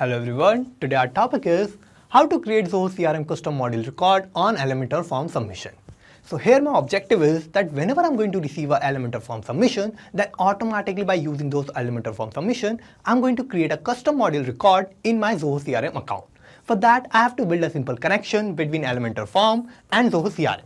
Hello everyone, today our topic is how to create Zoho CRM custom module record on Elementor form submission. So here my objective is that whenever I'm going to receive a Elementor form submission, then automatically by using those Elementor form submission, I'm going to create a custom module record in my Zoho CRM account. For that, I have to build a simple connection between Elementor form and Zoho CRM.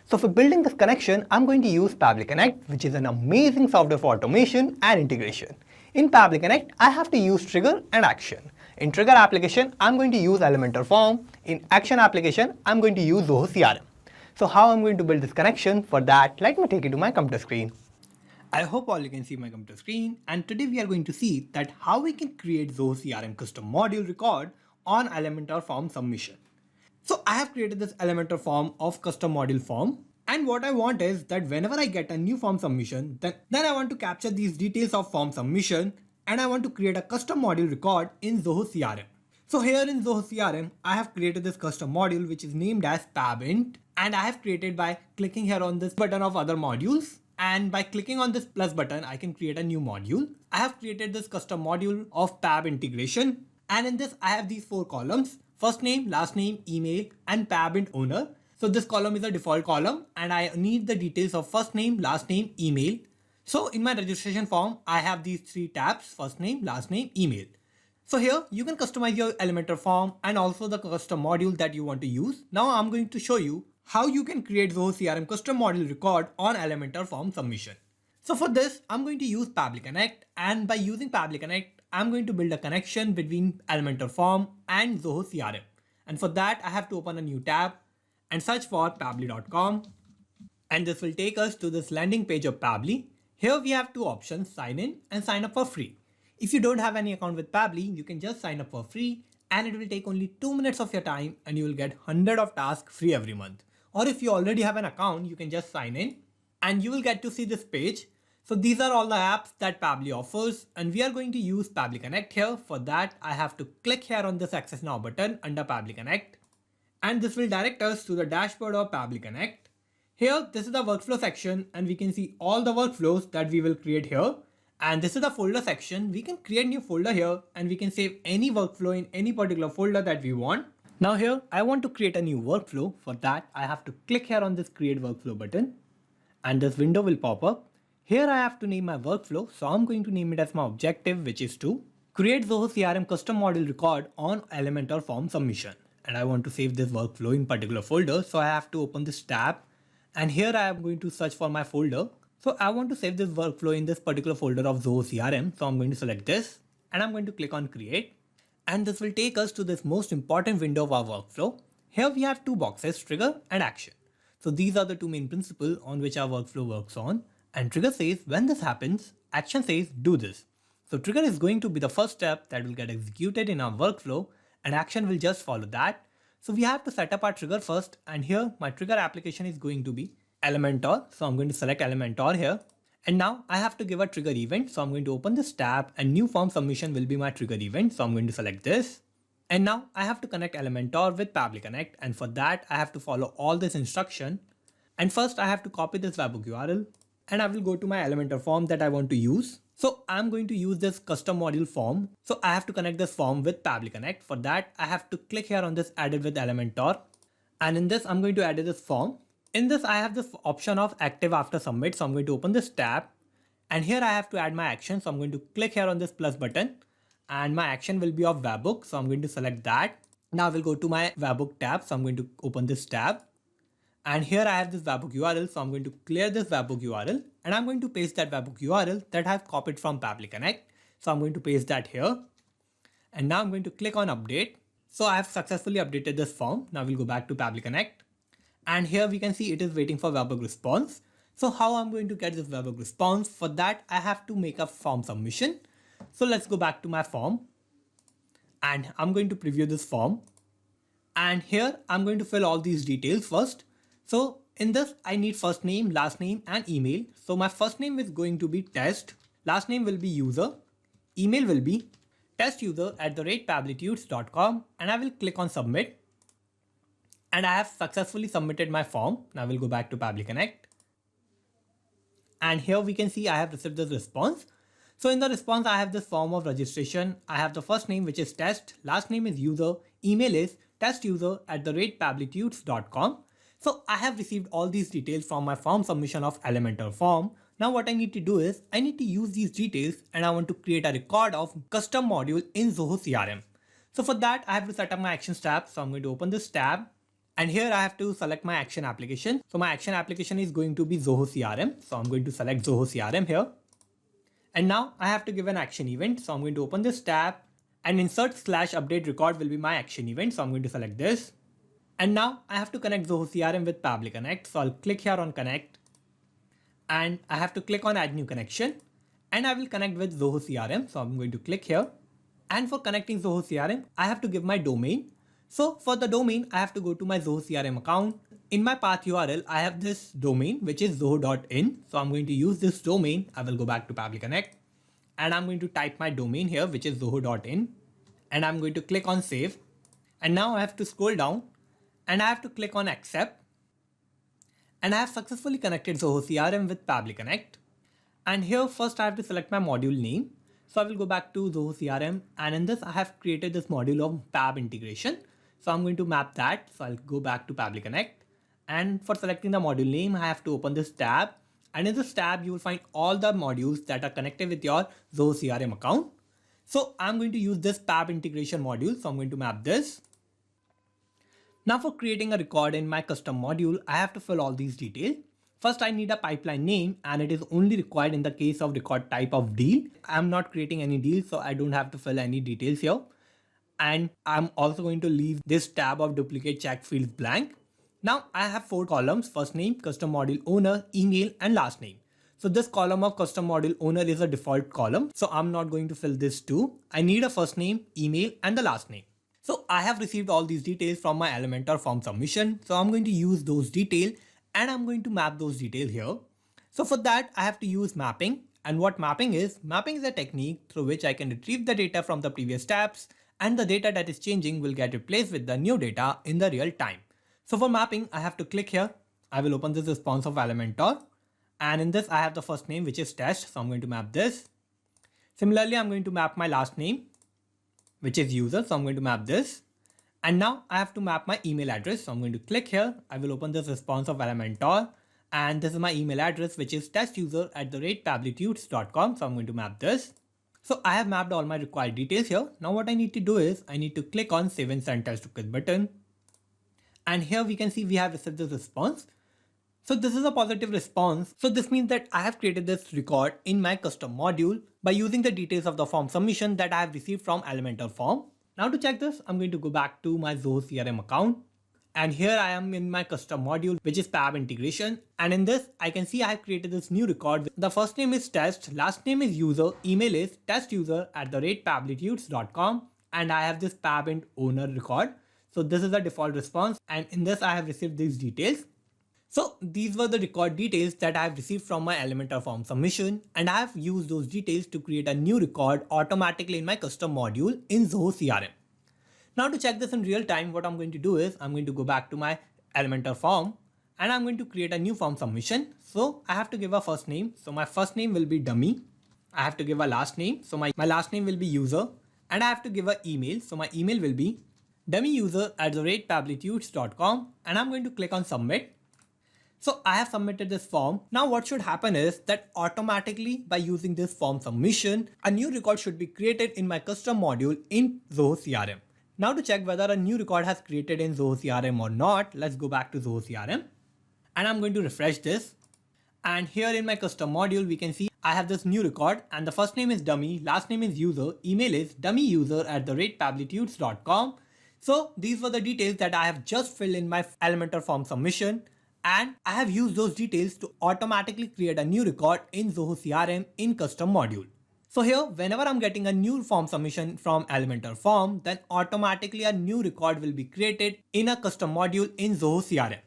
So for building this connection, I'm going to use Pabbly Connect, which is an amazing software for automation and integration. In Pabbly Connect, I have to use trigger and action. In trigger application, I'm going to use Elementor form. In action application, I'm going to use Zoho CRM. So how I'm going to build this connection? For that, let me take you to my computer screen. I hope all you can see my computer screen, and today we are going to see that how we can create Zoho CRM custom module record on Elementor form submission. So I have created this Elementor form of custom module form, and what I want is that whenever I get a new form submission, then I want to capture these details of form submission and I want to create a custom module record in Zoho CRM. So here in Zoho CRM, I have created this custom module which is named as PabInt, and I have created by clicking here on this button of other modules, and by clicking on this plus button, I can create a new module. I have created this custom module of Pab integration, and in this I have these 4 columns: first name, last name, email, and PabInt owner. So this column is a default column and I need the details of first name, last name, email. So in my registration form, I have these 3 tabs: first name, last name, email. So here you can customize your Elementor form and also the custom module that you want to use. Now I'm going to show you how you can create Zoho CRM custom module record on Elementor form submission. So for this, I'm going to use Pabbly Connect, and by using Pabbly Connect, I'm going to build a connection between Elementor form and Zoho CRM. And for that, I have to open a new tab and search for pabbly.com. And this will take us to this landing page of Pabbly. Here we have 2 options: sign in and sign up for free. If you don't have any account with Pabbly, you can just sign up for free and it will take only 2 minutes of your time and you will get 100 of tasks free every month. Or if you already have an account, you can just sign in and you will get to see this page. So these are all the apps that Pabbly offers, and we are going to use Pabbly Connect here. For that, I have to click here on this Access Now button under Pabbly Connect, and this will direct us to the dashboard of Pabbly Connect. Here, this is the workflow section, and we can see all the workflows that we will create here. And this is the folder section. We can create new folder here and we can save any workflow in any particular folder that we want. Now here, I want to create a new workflow. For that, I have to click here on this Create Workflow button, and this window will pop up. Here I have to name my workflow, so I'm going to name it as my objective, which is to create Zoho CRM custom module record on Elementor form submission. And I want to save this workflow in particular folder, so I have to open this tab, and here I am going to search for my folder. So I want to save this workflow in this particular folder of Zoho CRM, so I'm going to select this and I'm going to click on create, and this will take us to this most important window of our workflow. Here we have 2 boxes: trigger and action. So these are the 2 main principles on which our workflow works on. And trigger says when this happens, action says do this. So trigger is going to be the first step that will get executed in our workflow, and action will just follow that. So we have to set up our trigger first, and here my trigger application is going to be Elementor. So I'm going to select Elementor here. And now I have to give a trigger event. So I'm going to open this tab and new form submission will be my trigger event. So I'm going to select this. And now I have to connect Elementor with Pabbly Connect. And for that, I have to follow all this instruction. And first I have to copy this webhook URL and I will go to my Elementor form that I want to use. So I'm going to use this custom module form. So I have to connect this form with Pabbly Connect. For that, I have to click here on this Added with Elementor. And in this, I'm going to add this form. In this, I have this option of active after submit. So I'm going to open this tab. And here I have to add my action. So I'm going to click here on this plus button. And my action will be of webhook. So I'm going to select that. Now I will go to my webhook tab. So I'm going to open this tab. And here I have this webhook URL, so I'm going to clear this webhook URL and I'm going to paste that webhook URL that I've copied from Pabbly Connect. So I'm going to paste that here. And now I'm going to click on update. So I have successfully updated this form. Now we'll go back to Pabbly Connect. And here we can see it is waiting for webhook response. So how I'm going to get this webhook response? For that, I have to make a form submission. So let's go back to my form. And I'm going to preview this form. And here I'm going to fill all these details first. So in this, I need first name, last name, and email. So my first name is going to be test, last name will be user, email will be testuser@pablitudes.com, and I will click on submit. And I have successfully submitted my form. Now we'll go back to Pabbly Connect. And here we can see I have received this response. So in the response, I have this form of registration. I have the first name, which is test, last name is user, email is testuser@pablitudes.com. So I have received all these details from my form submission of Elementor form. Now what I need to do is I need to use these details and I want to create a record of custom module in Zoho CRM. So for that, I have to set up my actions tab. So I'm going to open this tab. And here I have to select my action application. So my action application is going to be Zoho CRM. So I'm going to select Zoho CRM here. And now I have to give an action event. So I'm going to open this tab and insert/update record will be my action event. So I'm going to select this. And now I have to connect Zoho CRM with Pabbly Connect. So I'll click here on connect and I have to click on add new connection and I will connect with Zoho CRM. So I'm going to click here. And for connecting Zoho CRM, I have to give my domain. So for the domain, I have to go to my Zoho CRM account. In my path URL, I have this domain, which is zoho.in. So I'm going to use this domain. I will go back to Pabbly Connect and I'm going to type my domain here, which is zoho.in. And I'm going to click on save. And now I have to scroll down and I have to click on accept. And I have successfully connected Zoho CRM with Pabbly Connect. And here first I have to select my module name. So I will go back to Zoho CRM and in this I have created this module of Pab integration. So I'm going to map that. So I'll go back to Pabbly Connect. And for selecting the module name, I have to open this tab. And in this tab, you will find all the modules that are connected with your Zoho CRM account. So I'm going to use this Pab integration module. So I'm going to map this. Now for creating a record in my custom module, I have to fill all these details. First, I need a pipeline name and it is only required in the case of record type of deal. I'm not creating any deal, so I don't have to fill any details here. And I'm also going to leave this tab of duplicate check fields blank. Now I have 4 columns: first name, custom module owner, email, and last name. So this column of custom module owner is a default column. So I'm not going to fill this too. I need a first name, email, and the last name. So I have received all these details from my Elementor form submission. So I'm going to use those details and I'm going to map those details here. So for that, I have to use mapping. And what mapping is a technique through which I can retrieve the data from the previous tabs and the data that is changing will get replaced with the new data in the real time. So for mapping, I have to click here. I will open this response of Elementor. And in this, I have the first name, which is test. So I'm going to map this. Similarly, I'm going to map my last name, which is user. So I'm going to map this. And now I have to map my email address. So I'm going to click here. I will open this response of Elementor. And this is my email address, which is testuser@pablitudes.com. So I'm going to map this. So I have mapped all my required details here. Now what I need to do is I need to click on save and send test request button. And here we can see we have received this response. So this is a positive response. So this means that I have created this record in my custom module by using the details of the form submission that I have received from Elementor form. Now to check this, I'm going to go back to my Zoho CRM account. And here I am in my custom module, which is Pab integration. And in this, I can see I have created this new record. The first name is test, last name is user, email is testuser@pablitudes.com. And I have this Pab int owner record. So this is the default response. And in this, I have received these details. So these were the record details that I have received from my Elementor form submission. And I have used those details to create a new record automatically in my custom module in Zoho CRM. Now to check this in real time, what I'm going to do is I'm going to go back to my Elementor form and I'm going to create a new form submission. So I have to give a first name. So my first name will be dummy. I have to give a last name. So my last name will be user and I have to give an email. So my email will be dummyuser@pablitudes.com and I'm going to click on submit. So I have submitted this form. Now what should happen is that automatically by using this form submission, a new record should be created in my custom module in Zoho CRM. Now to check whether a new record has created in Zoho CRM or not, let's go back to Zoho CRM and I'm going to refresh this. And here in my custom module, we can see I have this new record and the first name is dummy, last name is user, email is dummyuser@pablitudes.com. So these were the details that I have just filled in my Elementor form submission. And I have used those details to automatically create a new record in Zoho CRM in custom module. So here, whenever I'm getting a new form submission from Elementor form, then automatically a new record will be created in a custom module in Zoho CRM.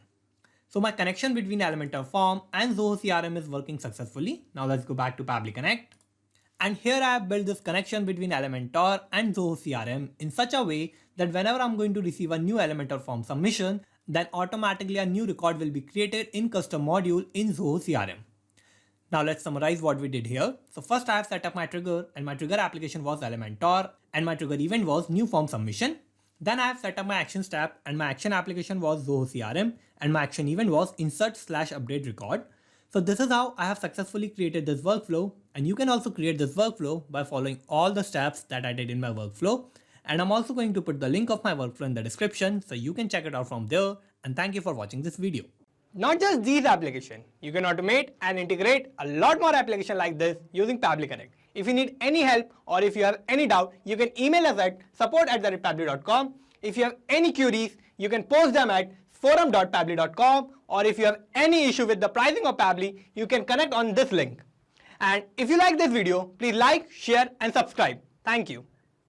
So my connection between Elementor form and Zoho CRM is working successfully. Now let's go back to Pabbly Connect. And here I have built this connection between Elementor and Zoho CRM in such a way that whenever I'm going to receive a new Elementor form submission, then automatically a new record will be created in custom module in Zoho CRM. Now let's summarize what we did here. So first I have set up my trigger, and my trigger application was Elementor, and my trigger event was new form submission. Then I have set up my actions tab, and my action application was Zoho CRM, and my action event was insert/update record. So this is how I have successfully created this workflow, and you can also create this workflow by following all the steps that I did in my workflow. And I'm also going to put the link of my workflow in the description so you can check it out from there, and thank you for watching this video. Not just these applications, you can automate and integrate a lot more applications like this using Pabbly Connect. If you need any help or if you have any doubt, you can email us at support@pabbly.com. If you have any queries, you can post them at forum.pabbly.com, or if you have any issue with the pricing of Pabbly, you can connect on this link. And if you like this video, please like, share and subscribe. Thank you.